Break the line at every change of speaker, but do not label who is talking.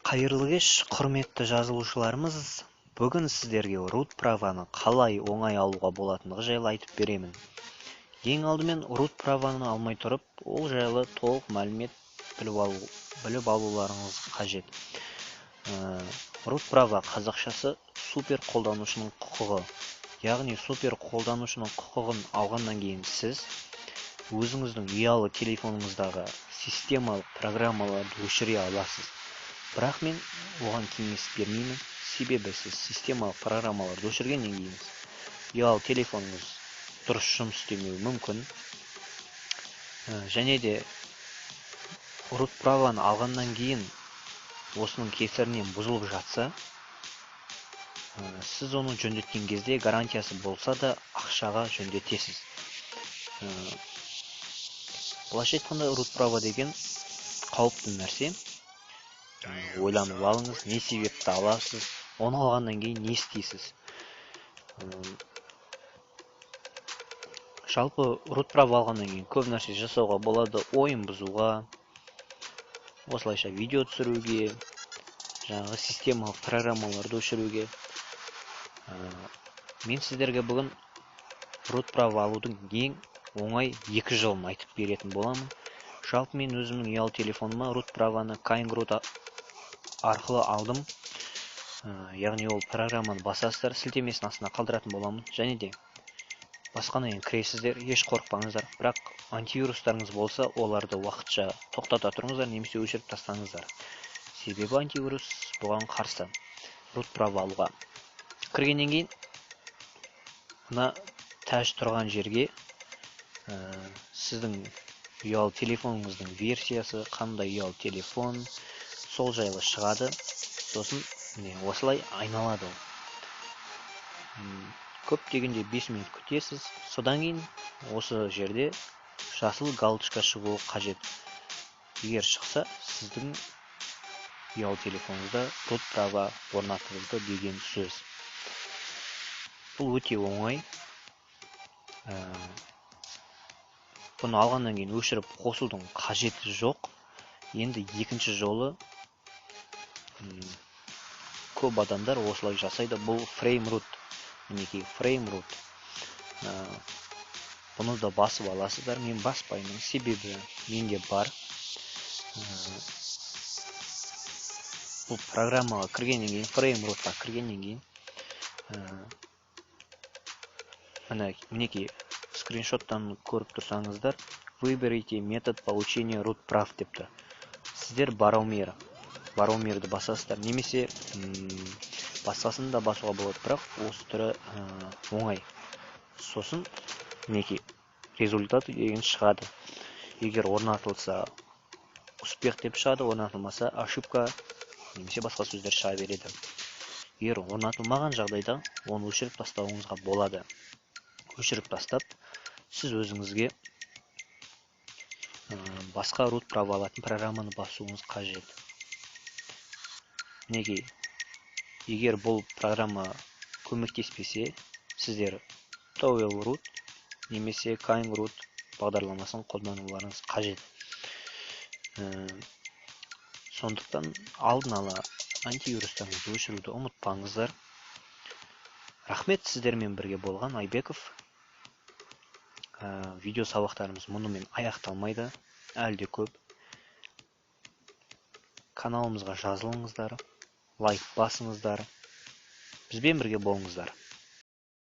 Қайырлы кеш, құрметті жазылушыларымыз. Бүгін сіздерге root праваны қалай оңай алуға болатындығы жайлы айтып беремін. Ең алдымен root праваны алмай тұрып, ол жайлы толық мәлімет біліп алуларыңыз қажет. Root права қазақшасы супер қолданушының құқығы. Яғни супер қолданушының құқығын алғаннан кейін сіз өзіңіздің ұялы телефоныңыздағы системалық программаларды өшіре аласыз. Бірақ мен оған кеңес бермеймін, себебі сіз системалық программаларды өшіргеннен кейін ұялы телефоныңыз дұрыс жұмыс істемеуі мүмкін. Және де root праваны алғаннан кейін осының кесірінен бұзылып жатса, сіз оны жөндеткен кезде гарантиясы болса да ақшаға жөндетесіз. Былайша айтқанда, root права деген қауіпті нәрсе. Ойланып алыңыз, не себепті аласыз, оны алғаннан кейін не істейсіз. Жалпы root права алғаннан кейін көп нәрсе жасауға болады, ойын бұзуға, осылайша видео түсіруге, жаңағы системалық программаларды өшіруге. Мен сіздерге бүгін root права алудың ең оңай 2 жолын айтып беретін боламын. Жалпы мен өзімнің ұялы телефоныма root праваны Kine-Root арқылы алдым. Яғни ол программаны басасыздар, сілтемесін астына қалдыратын боламын. Және де басқаны кіресіздер, еш қорықпаңыздар. Бірақ антивирустарыңыз болса, оларды уақытша тоқтата тұрыңыздар, немесе өшіріп тастаңыздар. Себебі антивирус бұған қарсы. root права алуға кіргеннен кейін мына тәж тұрған жерге сіздің ұялы телефоныңыздың версиясы, қандай ұялы телефон, сол жайлы шығады. Сосын осылай айналады. Көп дегенде 5 минут күтесіз. Содан кейін осы жерде жасыл галочка шығуы қажет. Егер шықса, сіздің ұялы телефоныңызда root права орнатылды деген сөз. Бұл өте оңай. Бұны алғаннан кейін өшіріп қосудың қажеті жоқ. Енді екінші жолы көп адамдар осылай жасайды. Бұл frame-root. Мінекей frame-root. Бұны да басып аласыздар. Мен баспаймын, себебі менде бар. Бұл программаға кіргеннен кейін, frame-rootқа кіргеннен кейін, мінекей скриншоттан көріп тұрсаңыздар, выберите метод получения root прав депті. Сіздер баромерді басасыздар, немесе басқасын да басуға болады, бірақ осы түрі оңай. Сосын мінекей результаты деген шығады. Егер орнатылса успех деп шығады, орнатылмаса ошибка немесе басқа сөздер шыға береді. Егер орнатылмаған жағдайда оны өшіріп тастауыңызға болады. Өшіріп тастап, сіз өзіңізге басқа root права алатын программаны басуыңыз қажет. Неге? Егер бұл программа көмектеспесе, сіздер Tailroot немесе Kine-Root бағдарламасын қолдануларыңыз қажет. Сондықтан алдын ала антивирустарыңызды өшіруді ұмытпаңыздар. Рахмет, сіздермен бірге болған Айбеков. Видео сабақтарымыз мұнымен аяқталмайды, әлде көп. Каналымызға жазылыңыздар, лайк басыңыздар. Бізбен бірге болыңыздар.